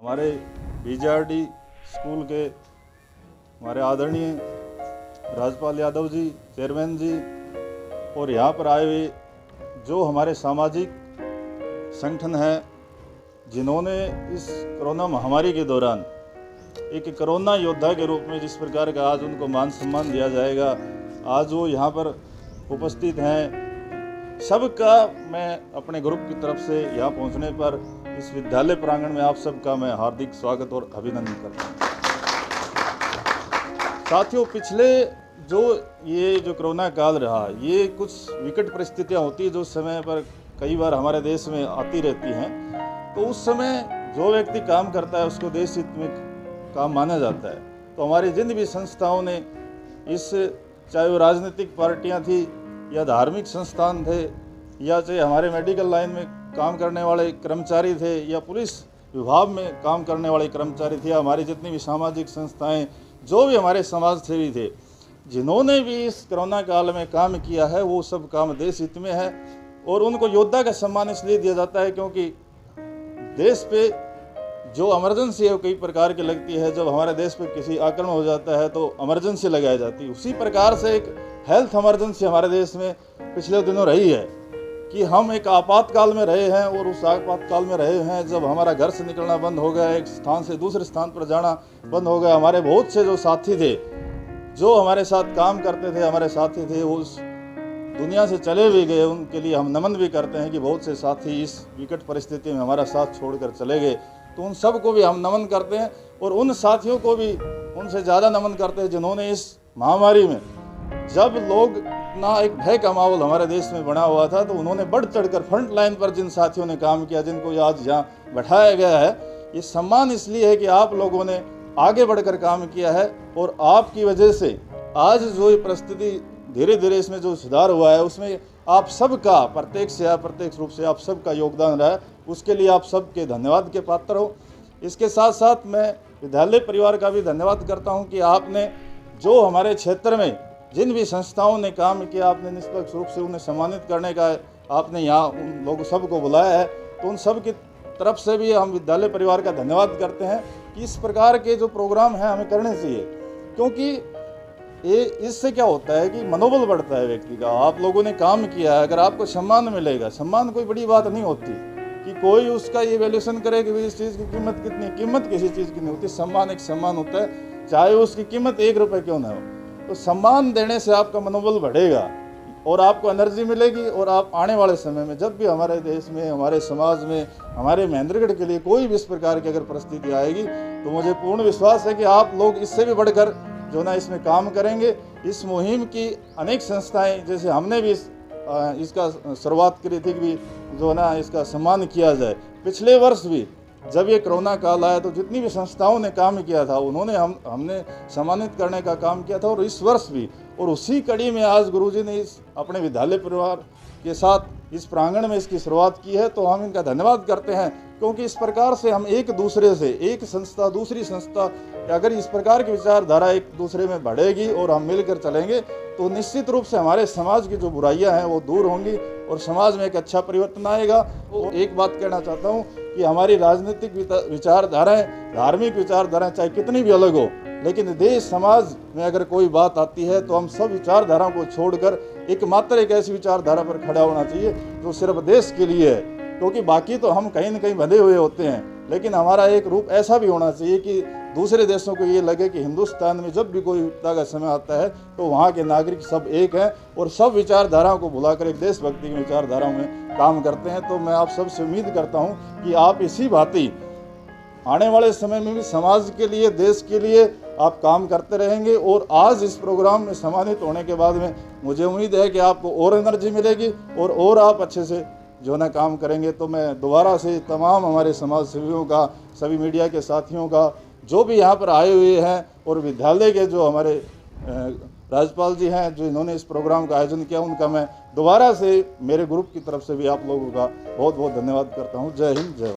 हमारे बीजेआरडी स्कूल के हमारे आदरणीय राजपाल यादव जी, चेयरमैन जी, और यहाँ पर आए हुए जो हमारे सामाजिक संगठन हैं जिन्होंने इस कोरोना महामारी के दौरान एक कोरोना योद्धा के रूप में जिस प्रकार का आज उनको मान सम्मान दिया जाएगा, आज वो यहाँ पर उपस्थित हैं। सबका मैं अपने ग्रुप की तरफ से यहाँ पहुँचने पर इस विद्यालय प्रांगण में आप सबका मैं हार्दिक स्वागत और अभिनंदन करता हूँ। साथियों, पिछले जो कोरोना काल रहा, ये कुछ विकट परिस्थितियाँ होती जो समय पर कई बार हमारे देश में आती रहती हैं, तो उस समय जो व्यक्ति काम करता है उसको देश हित में काम माना जाता है। तो हमारी जिन भी संस्थाओं ने इस, चाहे वो राजनीतिक पार्टियां थी या धार्मिक संस्थान थे या चाहे हमारे मेडिकल लाइन में काम करने वाले कर्मचारी थे या पुलिस विभाग में काम करने वाले कर्मचारी थे, हमारी जितनी भी सामाजिक संस्थाएं, जो भी हमारे समाज सेवी थे, जिन्होंने भी इस कोरोना काल में काम किया है, वो सब काम देश हित में है। और उनको योद्धा का सम्मान इसलिए दिया जाता है क्योंकि देश पे जो इमरजेंसी है कई प्रकार की लगती है। जब हमारे देश पे किसी आक्रमण हो जाता है तो इमरजेंसी लगाई जाती है। उसी प्रकार से एक हेल्थ इमरजेंसी हमारे देश में पिछले दिनों रही है कि हम एक आपातकाल में रहे हैं, और उस आपातकाल में रहे हैं जब हमारा घर से निकलना बंद हो गया, एक स्थान से दूसरे स्थान पर जाना बंद हो गया। हमारे बहुत से जो साथी थे, जो हमारे साथ काम करते थे, हमारे साथी थे, वो उस दुनिया से चले भी गए। उनके लिए हम नमन भी करते हैं कि बहुत से साथी इस विकट परिस्थिति में हमारा साथ छोड़कर चले गए। तो उन सब को भी हम नमन करते हैं, और उन साथियों को भी उनसे ज़्यादा नमन करते हैं जिन्होंने इस महामारी में, जब लोग ना एक भय का माहौल हमारे देश में बना हुआ था, तो उन्होंने बढ़ चढ़कर फ्रंट लाइन पर जिन साथियों ने काम किया, जिनको आज यहाँ बैठाया गया है, ये सम्मान इसलिए है कि आप लोगों ने आगे बढ़कर काम किया है, और आपकी वजह से आज जो ये परिस्थिति धीरे धीरे इसमें जो सुधार हुआ है, उसमें आप सबका प्रत्यक्ष या अप्रत्यक्ष रूप से आप सबका योगदान रहा है। उसके लिए आप सबके धन्यवाद के पात्र हो। इसके साथ साथ मैं विद्यालय परिवार का भी धन्यवाद करता हूं कि आपने जो हमारे क्षेत्र में जिन भी संस्थाओं ने काम किया, आपने निष्पक्ष रूप से उन्हें सम्मानित करने का आपने यहाँ उन लोगों सबको बुलाया है। तो उन सब की तरफ से भी हम विद्यालय परिवार का धन्यवाद करते हैं कि इस प्रकार के जो प्रोग्राम हैं हमें करने चाहिए, क्योंकि ये इससे क्या होता है कि मनोबल बढ़ता है व्यक्ति का। आप लोगों ने काम किया है, अगर आपको सम्मान मिलेगा, सम्मान कोई बड़ी बात नहीं होती कि कोई उसका ये वैल्यूएशन करे कि इस चीज़ की कीमत कितनी, कीमत किसी चीज़ की नहीं होती। सम्मान एक सम्मान होता है, चाहे उसकी कीमत 1 रुपये क्यों ना हो। तो सम्मान देने से आपका मनोबल बढ़ेगा और आपको एनर्जी मिलेगी, और आप आने वाले समय में जब भी हमारे देश में, हमारे समाज में, हमारे महेंद्रगढ़ के लिए कोई भी इस प्रकार की अगर परिस्थिति आएगी, तो मुझे पूर्ण विश्वास है कि आप लोग इससे भी बढ़कर जो ना इसमें काम करेंगे। इस मुहिम की अनेक संस्थाएं, जैसे हमने भी इसका शुरुआत करी थी कि जो ना इसका सम्मान किया जाए। पिछले वर्ष भी जब ये कोरोना काल आया तो जितनी भी संस्थाओं ने काम किया था, उन्होंने हमने सम्मानित करने का काम किया था, और इस वर्ष भी। और उसी कड़ी में आज गुरुजी ने इस अपने विद्यालय परिवार के साथ इस प्रांगण में इसकी शुरुआत की है। तो हम इनका धन्यवाद करते हैं, क्योंकि इस प्रकार से हम एक दूसरे से, एक संस्था दूसरी संस्था, अगर इस प्रकार की विचारधारा एक दूसरे में बढ़ेगी और हम मिलकर चलेंगे, तो निश्चित रूप से हमारे समाज की जो बुराइयां हैं वो दूर होंगी और समाज में एक अच्छा परिवर्तन आएगा। तो एक बात कहना चाहता हूं कि हमारी राजनीतिक विचारधाराएं, धार्मिक विचारधाराएं चाहे कितनी भी अलग हो, लेकिन देश समाज में अगर कोई बात आती है तो हम सब विचारधाराओं को छोड़कर एकमात्र एक ऐसी विचारधारा पर खड़ा होना चाहिए जो सिर्फ देश के लिए है। क्योंकि बाकी तो हम कहीं न कहीं बंधे हुए होते हैं, लेकिन हमारा एक रूप ऐसा भी होना चाहिए कि दूसरे देशों को ये लगे कि हिंदुस्तान में जब भी कोई विपदा का समय आता है तो वहाँ के नागरिक सब एक हैं और सब विचारधाराओं को भुलाकर एक देशभक्ति की विचारधाराओं में काम करते हैं। तो मैं आप सबसे उम्मीद करता हूँ कि आप इसी भांति आने वाले समय में भी समाज के लिए, देश के लिए आप काम करते रहेंगे। और आज इस प्रोग्राम में सम्मानित होने के बाद में मुझे उम्मीद है कि आपको और एनर्जी मिलेगी और आप अच्छे से जो ना काम करेंगे। तो मैं दोबारा से तमाम हमारे समाज सेवियों का, सभी मीडिया के साथियों का, जो भी यहाँ पर आए हुए हैं, और विद्यालय के जो हमारे राजपाल जी हैं जो इन्होंने इस प्रोग्राम का आयोजन किया, उनका मैं दोबारा से मेरे ग्रुप की तरफ से भी आप लोगों का बहुत बहुत धन्यवाद करता हूँ। जय हिंद, जय।